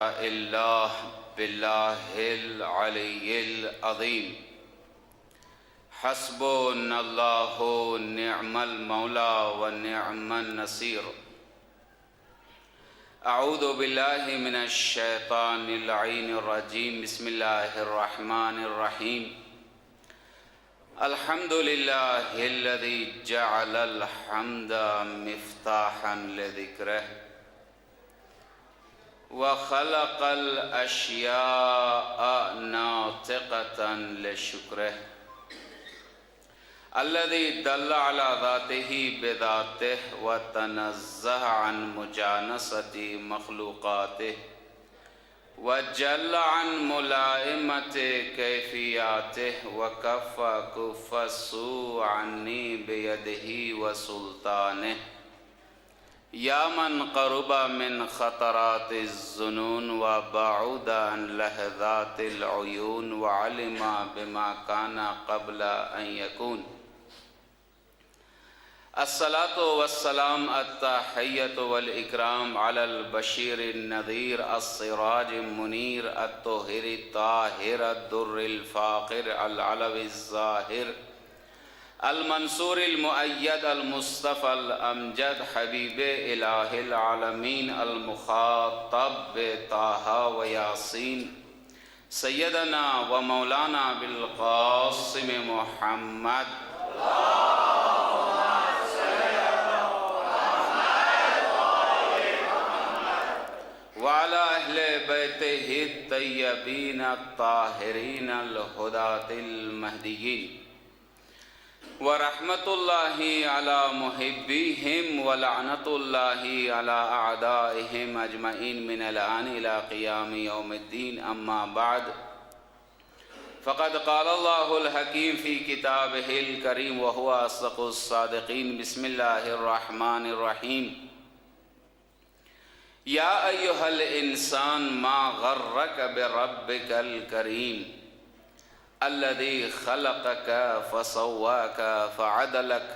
اللہ باللہ العلی العظیم حسبنا اللہ نعم المولا ونعم النصیر اعوذ باللہ من الشیطان اللعین الرجیم بسم اللہ الرحمن الرحیم الحمد للہ الذی جعل الحمد مفتاحا لذکرہ وخلق الاشیاء ناطقة لشکرہ الذي دل على ذاته بذاته وتنزه عن مجانسة مخلوقاته وجل عن ملائمة كيفياته وكف كف السوء عني بيده وسلطانه یا من قرب من خطرات الظنون وبعد عن لحظات العیون وعلم بما كان قبل ان يكون الصلاة والسلام التحیۃ والاکرام علی البشیر النذیر السراج المنیر الطاہر الطاہر الدر الفاخر العلو الظاہر المنصور المؤید المصطفى الامجد حبیب الہ العالمین المخاطب طٰہٰ و یاسین سیدنا و مولانا بالقاسم محمد وعلى اہل بیتہ الطیبین الطاہرین الہداۃ المہدیین ورحمۃ اللہ علی محبیہم ولعنۃ اللہ علی اعدائہم اجمعین من الآن الی قیام یوم الدین اما بعد فقد قال اللہ الحکیم فی کتابہ الکریم وہو اصدق الصادقین بسم اللہ الرحمن الرحیم یا ایہا الانسان ما غرک بربک الکریم الذي خلقك فسواك فعدلك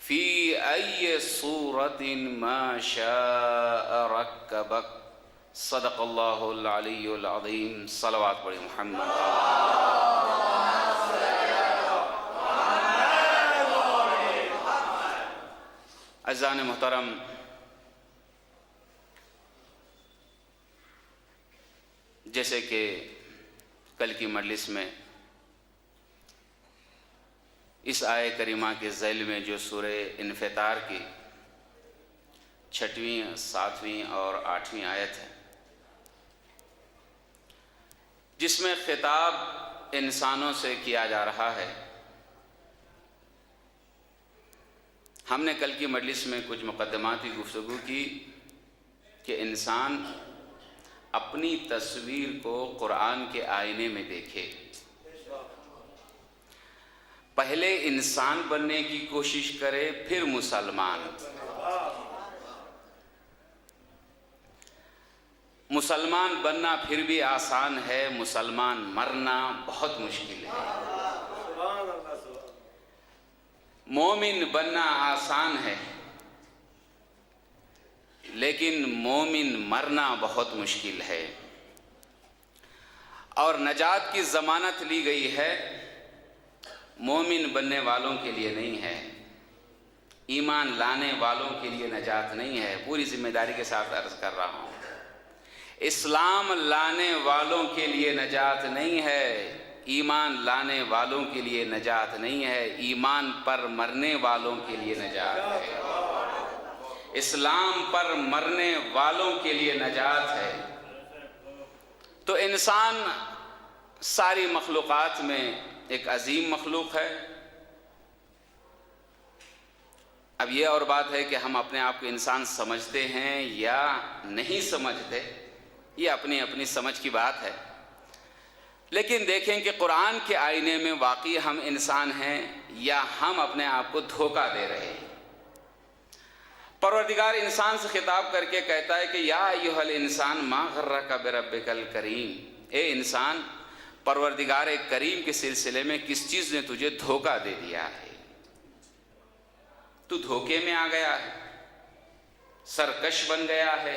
في أي صورة ما شاء ركبك صدق الله العلي العظيم صلوات بڑی محمد عزیزان محترم، جیسے کہ کل کی مجلس میں اس آیہ کریمہ کے ذیل میں جو سورہ انفطار کی 6ویں 7ویں اور 8ویں آیت ہے، جس میں خطاب انسانوں سے کیا جا رہا ہے، ہم نے کل کی مجلس میں کچھ مقدماتی گفتگو کی کہ انسان اپنی تصویر کو قرآن کے آئینے میں دیکھے، پہلے انسان بننے کی کوشش کرے پھر مسلمان بننا پھر بھی آسان ہے، مسلمان مرنا بہت مشکل ہے۔ مومن بننا آسان ہے لیکن مومن مرنا بہت مشکل ہے، اور نجات کی ضمانت لی گئی ہے مومن بننے والوں کے لیے نہیں ہے، ایمان لانے والوں کے لیے نجات نہیں ہے۔ پوری ذمہ داری کے ساتھ عرض کر رہا ہوں، اسلام لانے والوں کے لیے نجات نہیں ہے، ایمان لانے والوں کے لیے نجات نہیں ہے، ایمان پر مرنے والوں کے لیے نجات ہے، اسلام پر مرنے والوں کے لیے نجات ہے۔ تو انسان ساری مخلوقات میں ایک عظیم مخلوق ہے۔ اب یہ اور بات ہے کہ ہم اپنے آپ کو انسان سمجھتے ہیں یا نہیں سمجھتے، یہ اپنی اپنی سمجھ کی بات ہے، لیکن دیکھیں کہ قرآن کے آئینے میں واقعی ہم انسان ہیں یا ہم اپنے آپ کو دھوکہ دے رہے ہیں۔ پروردگار انسان سے خطاب کر کے کہتا ہے کہ یا ایھا الانسان ما غرک بربک الکریم، اے انسان، پروردگار کریم کے سلسلے میں کس چیز نے تجھے دھوکہ دے دیا ہے؟ تو دھوکے میں آ گیا ہے، سرکش بن گیا ہے،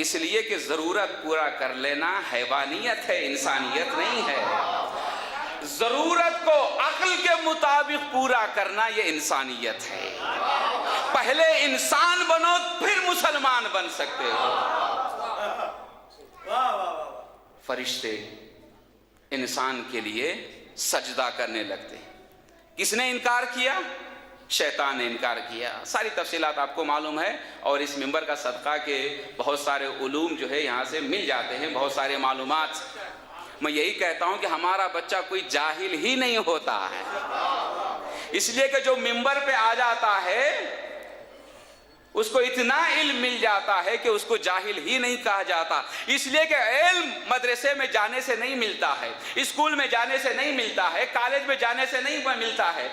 اس لیے کہ ضرورت پورا کر لینا حیوانیت ہے، انسانیت نہیں ہے۔ ضرورت کو عقل کے مطابق پورا کرنا یہ انسانیت ہے۔ پہلے انسان بنو پھر مسلمان بن سکتے ہو۔ فرشتے انسان کے لیے سجدہ کرنے لگتے ہیں۔ کس نے انکار کیا؟ شیطان نے انکار کیا۔ ساری تفصیلات آپ کو معلوم ہے، اور اس منبر کا صدقہ کہ بہت سارے علوم جو ہے یہاں سے مل جاتے ہیں، بہت سارے معلومات۔ میں یہی کہتا ہوں کہ ہمارا بچہ کوئی جاہل ہی نہیں ہوتا ہے، اس لیے کہ جو منبر پہ آ جاتا ہے اس کو اتنا علم مل جاتا ہے کہ اس کو جاہل ہی نہیں کہا جاتا، اس لیے کہ علم مدرسے میں جانے سے نہیں ملتا ہے، اسکول میں جانے سے نہیں ملتا ہے، کالج میں جانے سے نہیں ملتا ہے،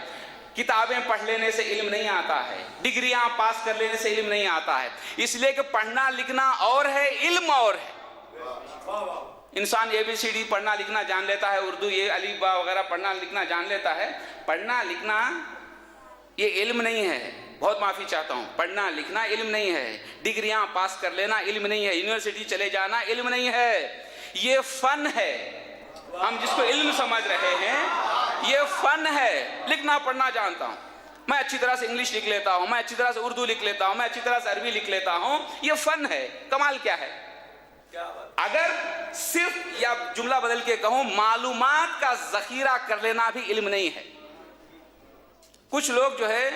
کتابیں پڑھ لینے سے علم نہیں آتا ہے، ڈگریاں پاس کر لینے سے علم نہیں آتا ہے، اس لیے کہ پڑھنا لکھنا اور ہے، علم اور ہے۔ انسان ABCD پڑھنا لکھنا جان لیتا ہے، اردو یہ الف با وغیرہ پڑھنا لکھنا جان لیتا ہے، پڑھنا لکھنا یہ علم نہیں ہے۔ بہت معافی چاہتا ہوں، پڑھنا لکھنا علم نہیں ہے، ڈگریاں پاس کر لینا علم نہیں ہے، یونیورسٹی چلے جانا علم نہیں ہے، یہ فن ہے۔ ہم جس کو علم سمجھ رہے ہیں یہ فن ہے۔ لکھنا پڑھنا جانتا ہوں، میں اچھی طرح سے انگلش لکھ لیتا ہوں، میں اچھی طرح سے اردو لکھ لیتا ہوں، میں اچھی طرح سے عربی لکھ لیتا ہوں، یہ فن ہے۔ کمال کیا ہے؟ اگر صرف یا جملہ بدل کے کہوں معلومات کا ذخیرہ کر لینا بھی علم نہیں ہے۔ کچھ لوگ جو ہے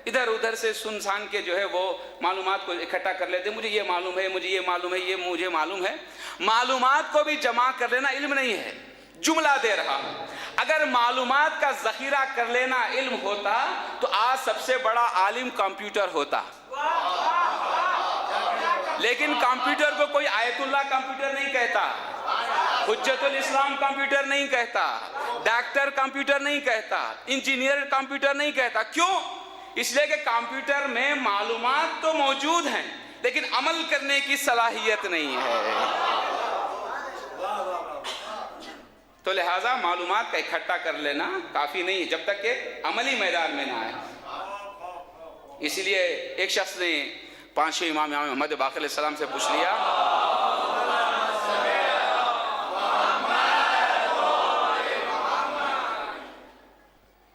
ادھر ادھر سے سن سان کے جو ہے وہ معلومات کو اکٹھا کر لیتے ہیں، مجھے یہ معلوم ہے، مجھے یہ معلوم ہے، یہ مجھے معلوم ہے۔ معلومات کو بھی جمع کر لینا علم نہیں ہے۔ جملہ دے رہا ہوں، اگر معلومات کا ذخیرہ کر لینا علم ہوتا تو آج سب سے بڑا عالم کمپیوٹر ہوتا، لیکن کمپیوٹر کو کوئی آیت اللہ کمپیوٹر نہیں کہتا، حجت الاسلام کمپیوٹر نہیں کہتا، ڈاکٹر کمپیوٹر نہیں کہتا، انجینئر کمپیوٹر نہیں کہتا۔ کیوں؟ اس لیے کہ کمپیوٹر میں معلومات تو موجود ہیں لیکن عمل کرنے کی صلاحیت نہیں ہے، تو لہٰذا معلومات کا اکٹھا کر لینا کافی نہیں ہے جب تک کہ عملی میدان میں نہ آئے۔ اسی لیے ایک شخص نے پانچویں امام محمد باقر علیہ السلام سے پوچھ لیا،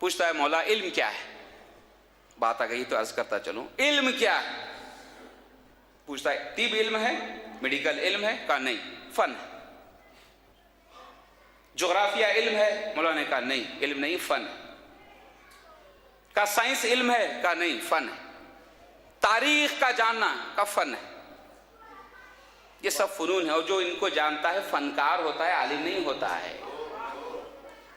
پوچھتا ہے مولا علم کیا ہے؟ بات آ گئی تو عرض کرتا چلوں، علم کیا ہے؟ پوچھتا ہے طب علم ہے، میڈیکل علم ہے؟ کہا نہیں، فن ہے۔ جغرافیہ علم ہے؟ مولانا نے کہا نہیں، علم نہیں، فن ہے۔ کہا سائنس علم ہے؟ کہا نہیں، فن ہے۔ تاریخ کا جاننا؟ کہا فن ہے۔ یہ سب فنون ہے، اور جو ان کو جانتا ہے فنکار ہوتا ہے، عالم نہیں ہوتا ہے۔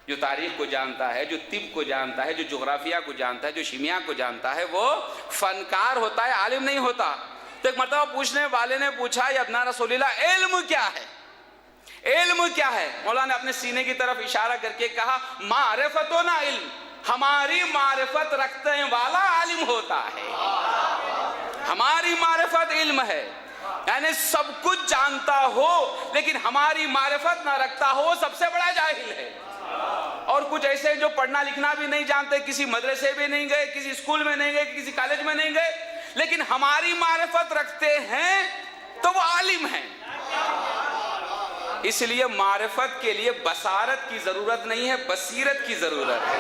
جو تاریخ کو جانتا ہے، جو طب کو جانتا ہے، جو جغرافیہ کو جانتا ہے، جو شیمیاء کو جانتا ہے، وہ فنکار ہوتا ہے، عالم نہیں ہوتا۔ تو ایک مرتبہ پوچھنے والے نے پوچھا یا ابن رسول اللہ علم کیا ہے؟ علم کیا ہے؟ مولانا نے اپنے سینے کی طرف اشارہ کر کے کہا معرفتنا علم، ہماری معرفت رکھنے والا عالم ہوتا ہے، ہماری معرفت علم ہے۔ یعنی سب کچھ جانتا ہو لیکن ہماری معرفت نہ رکھتا ہو، سب سے بڑا جاہل ہے۔ اور کچھ ایسے جو پڑھنا لکھنا بھی نہیں جانتے، کسی مدرسے بھی نہیں گئے، کسی اسکول میں نہیں گئے، کسی کالج میں نہیں گئے، لیکن ہماری معرفت رکھتے ہیں تو وہ عالم ہیں۔ اس لیے معرفت کے لیے بصارت کی ضرورت نہیں ہے، بصیرت کی ضرورت ہے۔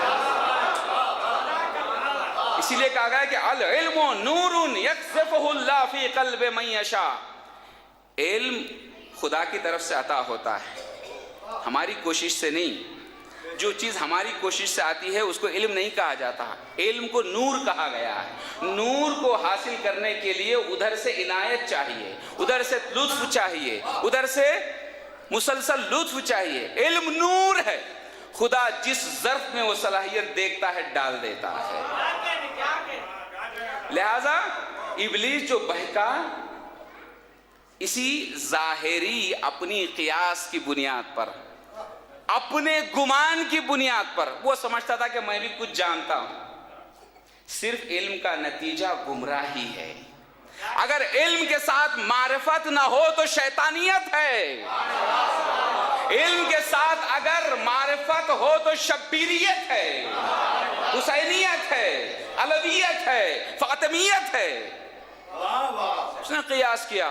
اسی لیے کہا گیا کہ العلم نور یقذفہ اللہ فی قلب من یشاء، علم خدا کی طرف سے عطا ہوتا ہے، ہماری کوشش سے نہیں۔ جو چیز ہماری کوشش سے آتی ہے اس کو علم نہیں کہا جاتا، علم کو نور کہا گیا ہے۔ نور کو حاصل کرنے کے لیے ادھر سے عنایت چاہیے، ادھر سے لطف چاہیے، ادھر سے مسلسل لطف چاہیے۔ علم نور ہے، خدا جس ظرف میں وہ صلاحیت دیکھتا ہے ڈال دیتا ہے۔ لہذا ابلیس جو بہکا اسی ظاہری اپنی قیاس کی بنیاد پر، اپنے گمان کی بنیاد پر، وہ سمجھتا تھا کہ میں بھی کچھ جانتا ہوں۔ صرف علم کا نتیجہ گمراہی ہے۔ اگر علم کے ساتھ معرفت نہ ہو تو شیطانیت ہے، علم کے ساتھ اگر معرفت ہو تو شبیریت ہے، حسینیت ہے، علویت ہے، فاطمیت ہے۔ اس نے قیاس کیا،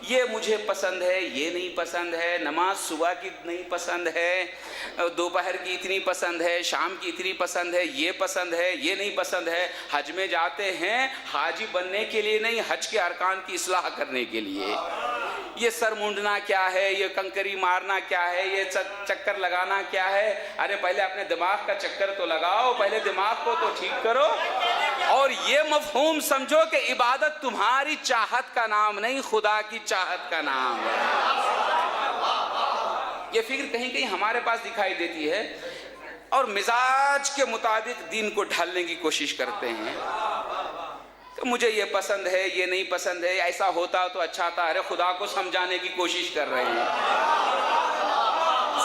یہ مجھے پسند ہے، یہ نہیں پسند ہے، نماز صبح کی نہیں پسند ہے، دوپہر کی اتنی پسند ہے، شام کی اتنی پسند ہے، یہ پسند ہے، یہ نہیں پسند ہے۔ حج میں جاتے ہیں حاجی بننے کے لیے نہیں، حج کے ارکان کی اصلاح کرنے کے لیے۔ یہ سر مونڈنا کیا ہے، یہ کنکری مارنا کیا ہے، یہ چکر لگانا کیا ہے؟ ارے پہلے اپنے دماغ کا چکر تو لگاؤ، پہلے دماغ کو تو ٹھیک کرو۔ اور یہ مفہوم سمجھو کہ عبادت تمہاری چاہت کا نام نہیں، خدا کی چاہت کا نام ہے۔ یہ فکر کہیں کہیں ہمارے پاس دکھائی دیتی ہے، اور مزاج کے مطابق دین کو ڈھالنے کی کوشش کرتے ہیں کہ مجھے یہ پسند ہے، یہ نہیں پسند ہے، ایسا ہوتا تو اچھا تھا۔ ارے خدا کو سمجھانے کی کوشش کر رہے ہیں۔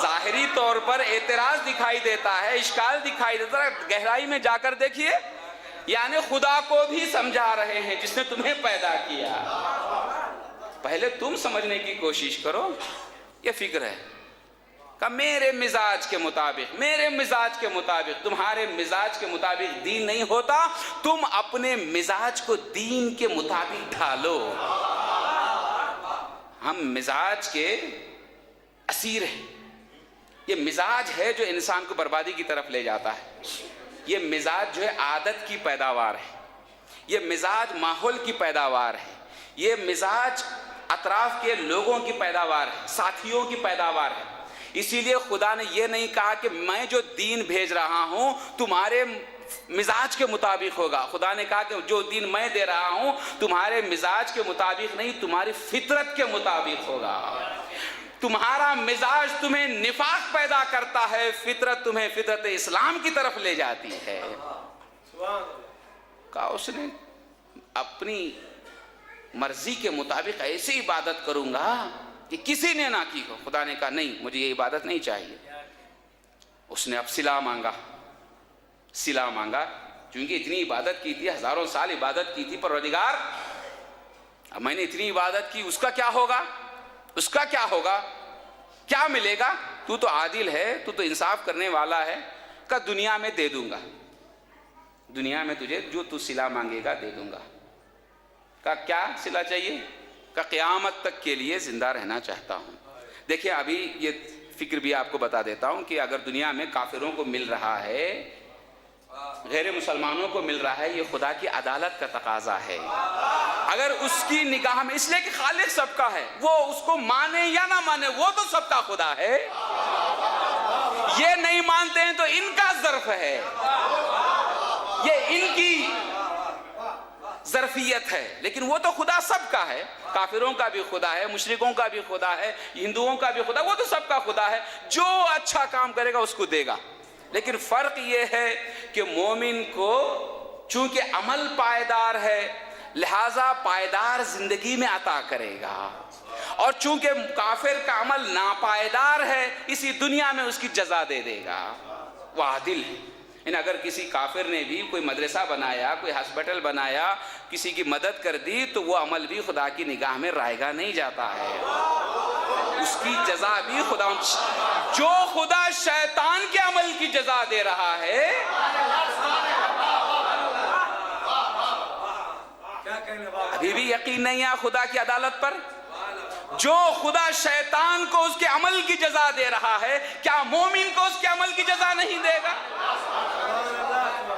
ظاہری طور پر اعتراض دکھائی دیتا ہے، اشکال دکھائی دیتا ہے، گہرائی میں جا کر دیکھیے، یعنی خدا کو بھی سمجھا رہے ہیں جس نے تمہیں پیدا کیا۔ پہلے تم سمجھنے کی کوشش کرو۔ یہ فکر ہے کہ میرے مزاج کے مطابق، میرے مزاج کے مطابق، تمہارے مزاج کے مطابق دین نہیں ہوتا، تم اپنے مزاج کو دین کے مطابق ڈھالو۔ ہم مزاج کے اسیر ہیں۔ یہ مزاج ہے جو انسان کو بربادی کی طرف لے جاتا ہے۔ یہ مزاج جو ہے عادت کی پیداوار ہے، یہ مزاج ماحول کی پیداوار ہے، یہ مزاج اطراف کے لوگوں کی پیداوار ہے، ساتھیوں کی پیداوار ہے۔ اسی لیے خدا نے یہ نہیں کہا کہ میں جو دین بھیج رہا ہوں تمہارے مزاج کے مطابق ہوگا۔ خدا نے کہا کہ جو دین میں دے رہا ہوں تمہارے مزاج کے مطابق نہیں، تمہاری فطرت کے مطابق ہوگا۔ تمہارا مزاج تمہیں نفاق پیدا کرتا ہے، فطرت تمہیں فطرت اسلام کی طرف لے جاتی ہے۔ کہا اس نے اپنی مرضی کے مطابق ایسی عبادت کروں گا کہ کسی نے نہ کی ہو۔ خدا نے کہا نہیں، مجھے یہ عبادت نہیں چاہیے۔ اس نے اب صلہ مانگا، صلہ مانگا، چونکہ اتنی عبادت کی تھی، ہزاروں سال عبادت کی تھی، پروردگار اب میں نے اتنی عبادت کی، اس کا کیا ہوگا؟ اس کا کیا ہوگا؟ کیا ملے گا؟ تو تو عادل ہے، تو تو انصاف کرنے والا ہے، کہ دنیا میں دے دوں گا، دنیا میں تجھے جو تو صلہ مانگے گا دے دوں گا۔ کہ کیا صلہ چاہیے؟ کہ قیامت تک کے لیے زندہ رہنا چاہتا ہوں۔ دیکھیں ابھی یہ فکر بھی آپ کو بتا دیتا ہوں کہ اگر دنیا میں کافروں کو مل رہا ہے، غیر مسلمانوں کو مل رہا ہے، یہ خدا کی عدالت کا تقاضا ہے۔ اگر اس کی نگاہ میں، اس لیے کہ خالق سب کا ہے، وہ اس کو مانے یا نہ مانے وہ تو سب کا خدا ہے۔ یہ نہیں مانتے ہیں تو ان کا ظرف ہے، یہ ان کی ظرفیت ہے، لیکن وہ تو خدا سب کا ہے۔ کافروں کا بھی خدا ہے، مشرکوں کا بھی خدا ہے، ہندوؤں کا بھی خدا، وہ تو سب کا خدا ہے۔ جو اچھا کام کرے گا اس کو دے گا۔ لیکن فرق یہ ہے کہ مومن کو چونکہ عمل پائیدار ہے لہذا پائیدار زندگی میں عطا کرے گا، اور چونکہ کافر کا عمل ناپائیدار ہے اسی دنیا میں اس کی جزا دے دے گا۔ وہ عادل ہے۔ اگر کسی کافر نے بھی کوئی مدرسہ بنایا، کوئی ہاسپٹل بنایا، کسی کی مدد کر دی تو وہ عمل بھی خدا کی نگاہ میں رائگاں نہیں جاتا ہے، اس کی جزا بھی خدا، جو خدا شیطان کے عمل کی جزا دے رہا ہے، ابھی بھی یقین نہیں ہے خدا کی عدالت پر؟ جو خدا شیطان کو اس کے عمل کی جزا دے رہا ہے، کیا مومن کو اس کے عمل کی جزا نہیں دے گا؟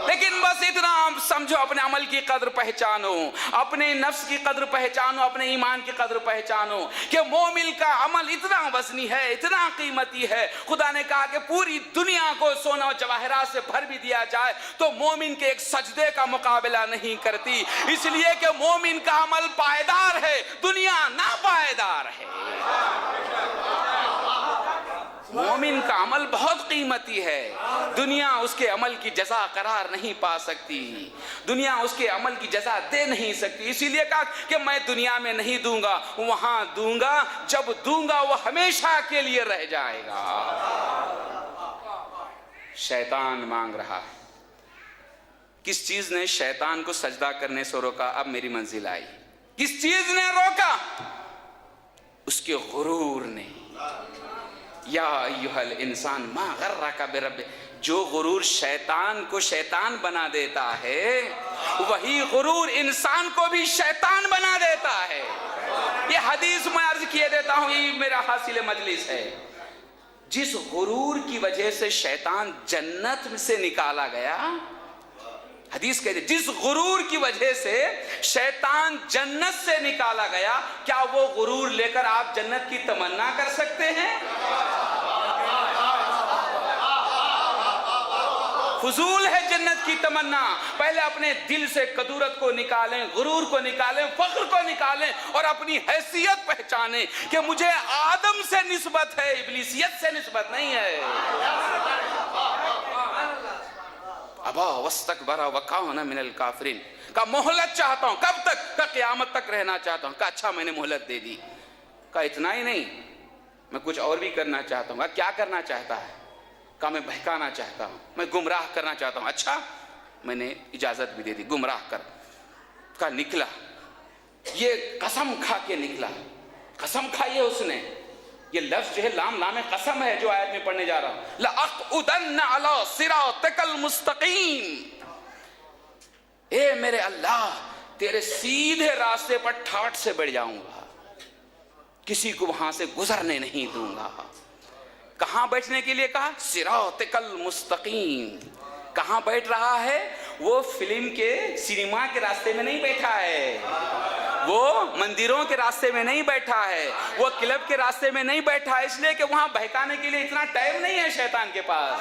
لیکن بس اتنا سمجھو، اپنے عمل کی قدر پہچانو، اپنے نفس کی قدر پہچانو، اپنے ایمان کی قدر پہچانو کہ مومن کا عمل اتنا وزنی ہے، اتنا قیمتی ہے۔ خدا نے کہا کہ پوری دنیا کو سونا و جواہرات سے بھر بھی دیا جائے تو مومن کے ایک سجدے کا مقابلہ نہیں کرتی، اس لیے کہ مومن کا عمل پائیدار ہے، دنیا ناپائیدار ہے۔ مومن کا عمل بہت قیمتی ہے، دنیا اس کے عمل کی جزا قرار نہیں پا سکتی، دنیا اس کے عمل کی جزا دے نہیں سکتی۔ اسی لیے کہا کہ میں دنیا میں نہیں دوں گا، وہاں دوں گا، جب دوں گا وہ ہمیشہ کے لیے رہ جائے گا۔ شیطان مانگ رہا ہے۔ کس چیز نے شیطان کو سجدہ کرنے سے روکا؟ اب میری منزل آئی۔ کس چیز نے روکا؟ اس کے غرور نے۔ یا ایھا الانسان ما غرک برب، جو غرور شیطان کو شیطان بنا دیتا ہے وہی غرور انسان کو بھی شیطان بنا دیتا ہے۔ یہ حدیث میں عرض کیے دیتا ہوں، یہ میرا حاصل مجلس ہے. جس غرور کی وجہ سے شیطان جنت سے نکالا گیا، حدیث کہتے ہیں جس غرور کی وجہ سے شیطان جنت سے نکالا گیا، کیا وہ غرور لے کر آپ جنت کی تمنا کر سکتے ہیں؟ فضول ہے جنت کی تمنا. پہلے اپنے دل سے کدورت کو نکالیں، غرور کو نکالیں، فخر کو نکالیں، اور اپنی حیثیت پہچانیں کہ مجھے آدم سے نسبت ہے، ابلیسیت سے نسبت نہیں ہے. ابا واستکبر وکان من الکافرین. کا مہلت چاہتا ہوں. کب تک؟ کا قیامت تک رہنا چاہتا ہوں. کا اچھا میں نے مہلت دے دی. کا اتنا ہی نہیں، میں کچھ اور بھی کرنا چاہتا ہوں. کیا کرنا چاہتا ہے؟ کا میں بہکانا چاہتا ہوں، میں گمراہ کرنا چاہتا ہوں. اچھا میں نے اجازت بھی دے دی، گمراہ کر. کا نکلا، یہ قسم کھا کے نکلا. قسم کھائی ہے اس نے. یہ لفظ جو ہے لام لام قسم ہے جو آیت میں پڑھنے جا رہا ہوں. لَأَقْعُدَنَّ عَلَىٰ صِرَاطِكَ الْمُسْتَقِيمِ. اے میرے اللہ، تیرے سیدھے راستے پر ٹھاٹ سے بڑھ جاؤں گا، کسی کو وہاں سے گزرنے نہیں دوں گا. کہاں بیٹھنے کے لیے کہا؟ صراطک المستقیم. کہاں بیٹھ رہا ہے؟ وہ فلم کے سینما کے راستے میں نہیں بیٹھا ہے، وہ مندروں کے راستے میں نہیں بیٹھا ہے، وہ کلب کے راستے میں نہیں بیٹھا ہے، اس لیے کہ وہاں بہکانے کے لیے اتنا ٹائم نہیں ہے شیطان کے پاس.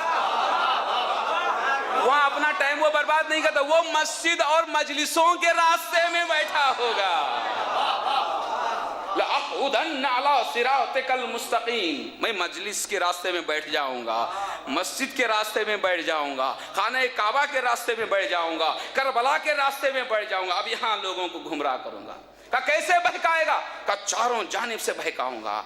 وہاں اپنا ٹائم وہ برباد نہیں کرتا. وہ مسجد اور مجلسوں کے راستے میں بیٹھا ہوگا. لَأَقْعُدَنَّ عَلَىٰ صِرَاطِكَ الْمُسْتَقِيمِ. میں مجلس کے راستے میں بیٹھ جاؤں گا، مسجد کے راستے میں بیٹھ جاؤں گا، خانہ کعبہ کے راستے میں بیٹھ جاؤں گا، کربلا کے راستے میں بیٹھ جاؤں گا. اب یہاں لوگوں کو گمراہ کروں گا. کہ کیسے بہکائے گا؟ کہ چاروں جانب سے بہکاؤں گا،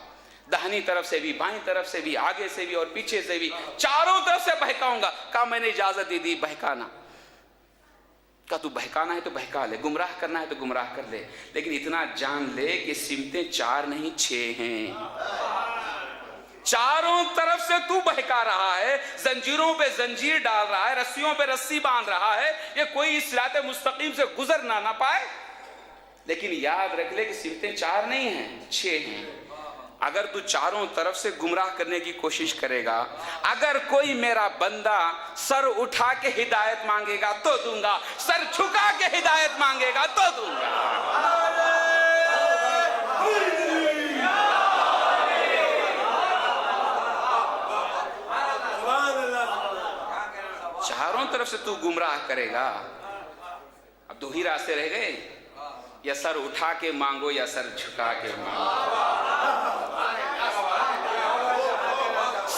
دہنی طرف سے بھی، بائیں طرف سے بھی، آگے سے بھی اور پیچھے سے بھی، چاروں طرف سے بہکاؤں گا. کہا میں نے اجازت دے دی بہکانا. کہا تو بہکانا ہے تو بہکا لے، گمراہ کرنا ہے تو گمراہ کر لے، لیکن اتنا جان لے کہ سمتیں 4 نہیں 6 ہیں. چاروں طرف سے تو بہکا رہا ہے، زنجیروں پہ زنجیر ڈال رہا ہے، رسیوں پہ رسی باندھ رہا ہے، یہ کوئی اس صراط مستقیم سے گزر نہ پائے. لیکن یاد رکھ لے کہ سمتیں 4 نہیں ہیں 6 ہیں. اگر تو چاروں طرف سے گمراہ کرنے کی کوشش کرے گا، اگر کوئی میرا بندہ سر اٹھا کے ہدایت مانگے گا تو دوں گا، سر جھکا کے ہدایت مانگے گا تو دوں گا. چاروں طرف سے تو گمراہ کرے گا. اب 2 ہی راستے رہ گئے، یا سر اٹھا کے مانگو یا سر جھکا کے مانگو.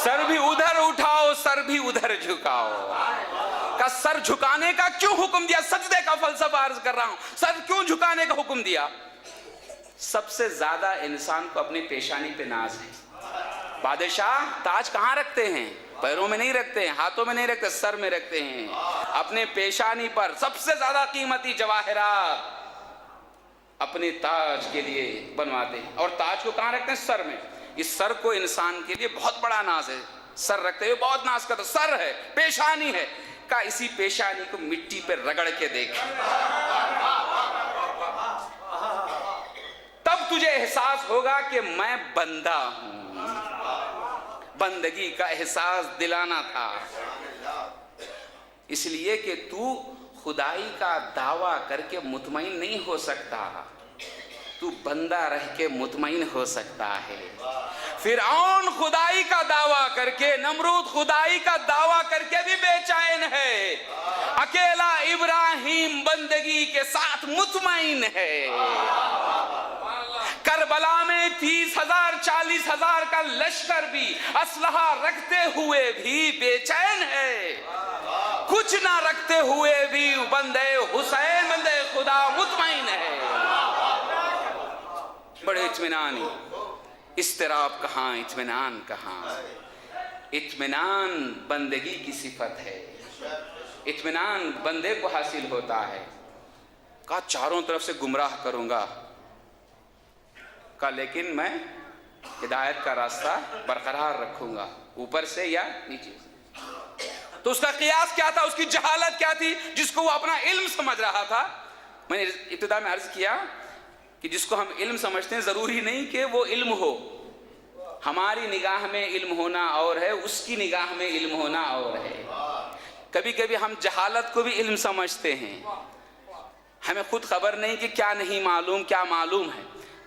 سر بھی ادھر اٹھاؤ، سر بھی ادھر جھکاؤ. کا سر جھکانے کا کیوں حکم دیا؟ سجدے کا فلسفہ عرض کر رہا ہوں. سر کیوں جھکانے کا حکم دیا؟ سب سے زیادہ انسان کو اپنی پیشانی پہ ناز ہے. بادشاہ تاج کہاں رکھتے ہیں؟ پیروں میں نہیں رکھتے ہیں، ہاتھوں میں نہیں رکھتے، سر میں رکھتے ہیں. اپنے پیشانی پر سب سے زیادہ قیمتی جواہرات اپنے تاج کے لیے بنواتے ہیں. اور تاج کو کہاں رکھتے ہیں؟ سر میں. اس سر کو انسان کے لیے بہت بڑا ناز ہے. سر رکھتے ہوئے بہت ناز کرتا. سر ہے، پیشانی ہے. کا اسی پیشانی کو مٹی پہ رگڑ کے دیکھ، تب تجھے احساس ہوگا کہ میں بندہ ہوں. بندگی کا احساس دلانا تھا. اس لیے کہ تو خدائی کا دعویٰ کر کے مطمئن نہیں ہو سکتا، تو بندہ رہ کے مطمئن ہو سکتا ہے. فرعون خدائی کا دعویٰ کر کے، نمرود خدائی کا دعویٰ کر کے بھی بے چین ہے. اکیلا ابراہیم بندگی کے ساتھ مطمئن ہے. کربلا میں 30,000 40,000 کا لشکر بھی اسلحہ رکھتے ہوئے بھی بے چین ہے. کچھ نہ رکھتے ہوئے بھی بندے حسین بندے خدا مطمئن ہے. بڑے اطمینان ہی. اضطراب کہاں، اطمینان کہاں؟ اطمینان بندگی کی صفت ہے. اطمینان بندے کو حاصل ہوتا ہے. کہا چاروں طرف سے گمراہ کروں گا. کہا لیکن میں ہدایت کا راستہ برقرار رکھوں گا، اوپر سے یا نیچے سے. تو اس کا قیاس کیا تھا؟ اس کی جہالت کیا تھی جس کو وہ اپنا علم سمجھ رہا تھا؟ میں نے ابتدا میں عرض کیا کہ جس کو ہم علم سمجھتے ہیں ضروری نہیں کہ وہ علم ہو. ہماری نگاہ میں علم ہونا اور ہے، اس کی نگاہ میں علم ہونا اور ہے. کبھی کبھی ہم جہالت کو بھی علم سمجھتے ہیں، ہمیں خود خبر نہیں کہ کیا نہیں معلوم کیا معلوم ہے.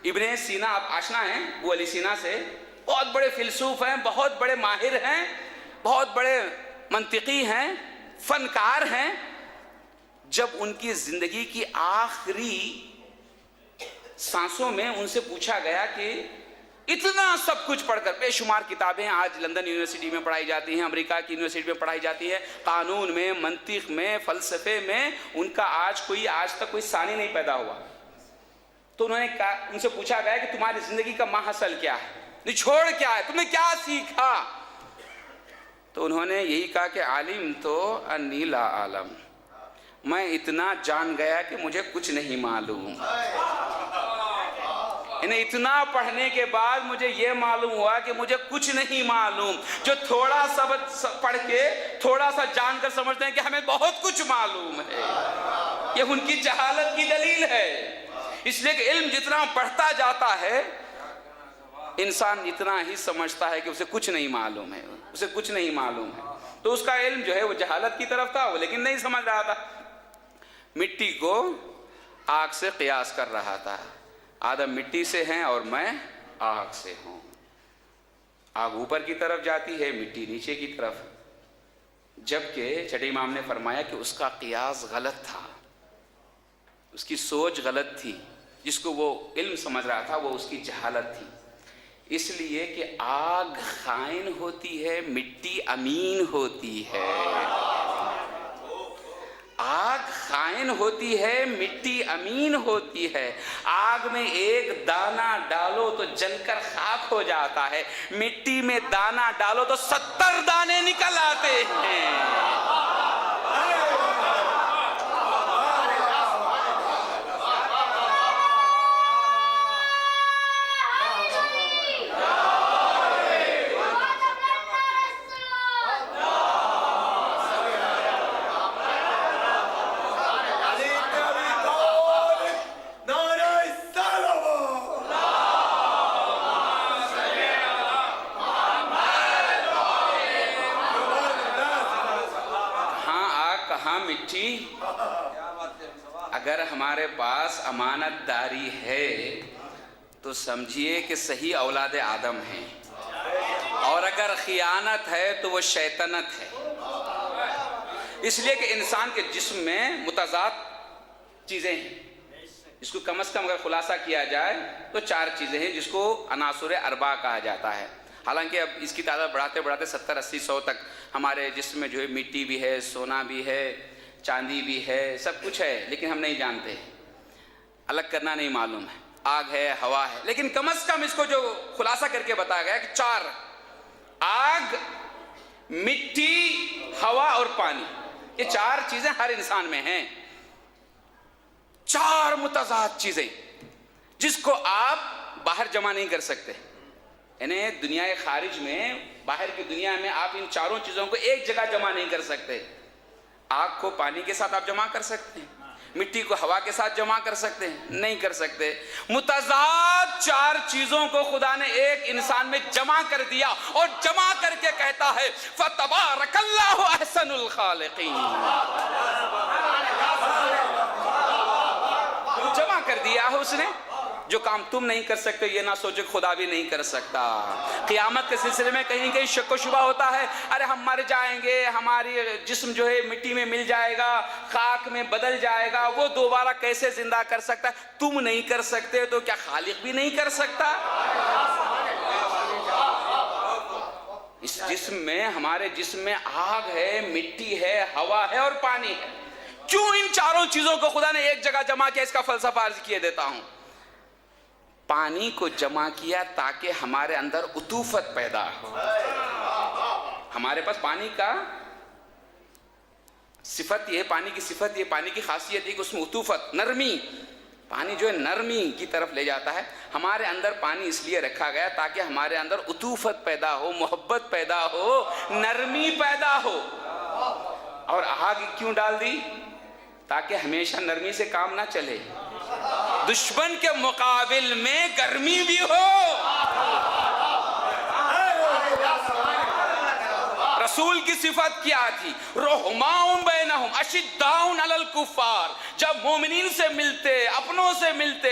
ابن سینا، آپ آشنا ہیں ابو علی سینا سے، بہت بڑے فیلسوف ہیں، بہت بڑے ماہر ہیں، بہت بڑے منطقی ہیں، فنکار ہیں. جب ان کی زندگی کی آخری سانسوں میں ان سے پوچھا گیا کہ اتنا سب کچھ پڑھ کر، بے شمار کتابیں آج لندن یونیورسٹی میں پڑھائی جاتی ہیں، امریکہ کی یونیورسٹی میں پڑھائی جاتی ہے، قانون میں، منطق میں، فلسفے میں، ان کا آج تک کوئی ثانی نہیں پیدا ہوا. تو انہوں نے کہا، ان سے پوچھا گیا کہ تمہاری زندگی کا ماحصل کیا ہے، نچوڑ کیا ہے، تم نے کیا سیکھا؟ تو انہوں نے یہی کہا کہ عالم تو انی لا عالم، میں اتنا جان گیا کہ مجھے کچھ نہیں معلوم. انہیں اتنا پڑھنے کے بعد مجھے یہ معلوم ہوا کہ مجھے کچھ نہیں معلوم. جو تھوڑا سا پڑھ کے تھوڑا سا جان کر سمجھتے ہیں کہ ہمیں بہت کچھ معلوم ہے، یہ ان کی جہالت کی دلیل ہے. اس لیے کہ علم جتنا بڑھتا جاتا ہے انسان اتنا ہی سمجھتا ہے کہ اسے کچھ نہیں معلوم ہے، اسے کچھ نہیں معلوم ہے. تو اس کا علم جو ہے وہ جہالت کی طرف تھا، وہ لیکن نہیں سمجھ رہا تھا. مٹی کو آگ سے قیاس کر رہا تھا. آدم مٹی سے ہیں اور میں آگ سے ہوں. آگ اوپر کی طرف جاتی ہے، مٹی نیچے کی طرف. جبکہ چھٹے امام نے فرمایا کہ اس کا قیاس غلط تھا، اس کی سوچ غلط تھی. جس کو وہ علم سمجھ رہا تھا وہ اس کی جہالت تھی. اس لیے کہ آگ خائن ہوتی ہے، مٹی امین ہوتی ہے. آگ خائن ہوتی ہے، مٹی امین ہوتی ہے. آگ میں ایک دانہ ڈالو تو جل کر خاک ہو جاتا ہے، مٹی میں دانہ ڈالو تو 70 دانے نکل آتے ہیں. اگر ہمارے پاس امانت داری ہے تو سمجھیے کہ صحیح اولاد آدم ہیں، اور اگر خیانت ہے تو وہ شیطنت ہے. اس لیے کہ انسان کے جسم میں متضاد چیزیں ہیں. اس کو کم از کم اگر خلاصہ کیا جائے تو 4 چیزیں ہیں جس کو عناصر اربع کہا جاتا ہے. حالانکہ اب اس کی تعداد بڑھاتے بڑھاتے 70 80 100 تک ہمارے جسم میں جو ہے مٹی بھی ہے، سونا بھی ہے، چاندی بھی ہے، سب کچھ ہے، لیکن ہم نہیں جانتے، الگ کرنا نہیں معلوم ہے. آگ ہے، ہوا ہے، لیکن کم از کم اس کو جو خلاصہ کر کے بتایا گیا کہ 4: آگ، مٹی، ہوا اور پانی. یہ 4 چیزیں ہر انسان میں ہیں. 4 متضاد چیزیں جس کو آپ باہر جمع نہیں کر سکتے. یعنی دنیا خارج میں، باہر کی دنیا میں آپ ان 4 چیزوں کو ایک جگہ جمع نہیں کر سکتے. آگ کو پانی کے ساتھ آپ جمع کر سکتے ہیں، مٹی کو ہوا کے ساتھ جمع کر سکتے ہیں؟ نہیں کر سکتے. متضاد 4 چیزوں کو خدا نے ایک انسان میں جمع کر دیا اور جمع کر کے کہتا ہے فَتَبَارَكَ اللَّهُ أَحْسَنُ الْخَالِقِينَ. جمع کر دیا ہے اس نے. جو کام تم نہیں کر سکتے یہ نہ سوچو خدا بھی نہیں کر سکتا. قیامت کے سلسلے میں کہیں کہیں شک و شبہ ہوتا ہے، ارے ہم مر جائیں گے، ہماری جسم جو ہے مٹی میں مل جائے گا، خاک میں بدل جائے گا، وہ دوبارہ کیسے زندہ کر سکتا ہے؟ تم نہیں کر سکتے تو کیا خالق بھی نہیں کر سکتا؟ اس جسم میں، ہمارے جسم میں آگ ہے، مٹی ہے، ہوا ہے اور پانی ہے. کیوں ان 4 چیزوں کو خدا نے ایک جگہ جمع کیا؟ اس کا فلسفہ عرض کیے دیتا ہوں. پانی کو جمع کیا تاکہ ہمارے اندر عطوفت پیدا ہو. ہمارے پاس پانی کا صفت یہ ہے، پانی کی صفت یہ، پانی کی خاصیت یہ کہ اس میں عطوفت، نرمی، پانی جو ہے نرمی کی طرف لے جاتا ہے. ہمارے اندر پانی اس لیے رکھا گیا تاکہ ہمارے اندر عطوفت پیدا ہو، محبت پیدا ہو، نرمی پیدا ہو. اور آگ کیوں ڈال دی؟ تاکہ ہمیشہ نرمی سے کام نہ چلے. دشمن کے مقابل میں گرمی بھی ہو. رسول کی صفت کیا تھی؟ رحماء بینہم اشداء علی الکفار. جب مومنین سے ملتے، اپنوں سے ملتے،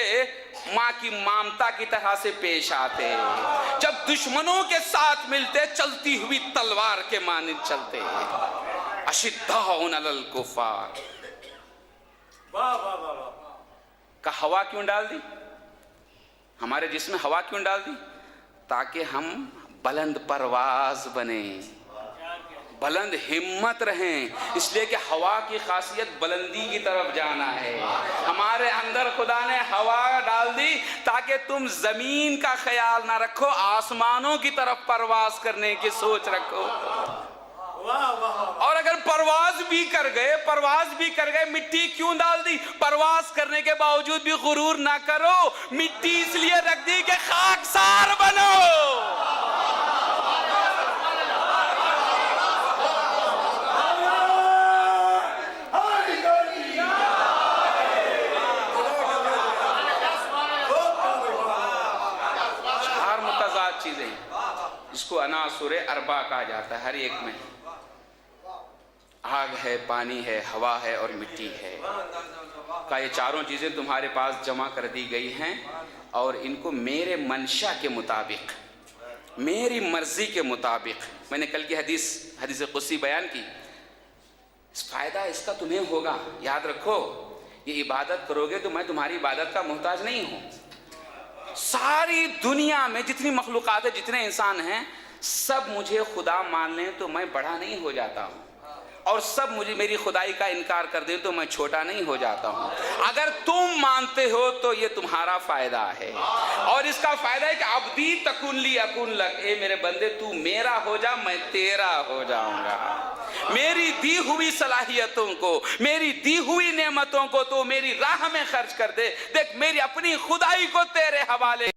ماں کی مامتا کی طرح سے پیش آتے. جب دشمنوں کے ساتھ ملتے، چلتی ہوئی تلوار کے مانند چلتے. اشداء علی الکفار. کا ہوا کیوں ڈال دی؟ ہمارے جسم میں ہوا کیوں ڈال دی؟ تاکہ ہم بلند پرواز بنیں، بلند ہمت رہیں. اس لیے کہ ہوا کی خاصیت بلندی کی طرف جانا ہے. ہمارے اندر خدا نے ہوا ڈال دی تاکہ تم زمین کا خیال نہ رکھو، آسمانوں کی طرف پرواز کرنے کی سوچ رکھو. اور اگر پرواز بھی کر گئے مٹی کیوں ڈال دی؟ پرواز کرنے کے باوجود بھی غرور نہ کرو. مٹی اس لیے رکھ دی کہ خاکسار بنو. چار متضاد چیزیں جس کو عناصر اربع کہا جاتا ہے. ہر ایک میں آگ ہے، پانی ہے، ہوا ہے اور مٹی ہے. کا یہ چاروں چیزیں تمہارے پاس جمع کر دی گئی ہیں اور ان کو میرے منشا کے مطابق، میری مرضی کے مطابق. میں نے کل کی حدیث قدسی بیان کی. فائدہ اس کا تمہیں ہوگا. یاد رکھو، یہ عبادت کرو گے تو میں تمہاری عبادت کا محتاج نہیں ہوں. ساری دنیا میں جتنی مخلوقات ہیں، جتنے انسان ہیں، سب مجھے خدا مان لیں تو میں بڑا نہیں ہو جاتا ہوں، اور سب مجھے میری خدائی کا انکار کر دیں تو میں چھوٹا نہیں ہو جاتا ہوں. اگر تم مانتے ہو تو یہ تمہارا فائدہ ہے. اور اس کا فائدہ ہے کہ عبدی تکن لی اکن لک. اے میرے بندے، تو میرا ہو جا، میں تیرا ہو جاؤں گا. میری دی ہوئی صلاحیتوں کو، میری دی ہوئی نعمتوں کو تو میری راہ میں خرچ کر دے. دیکھ، میری اپنی خدائی کو تیرے حوالے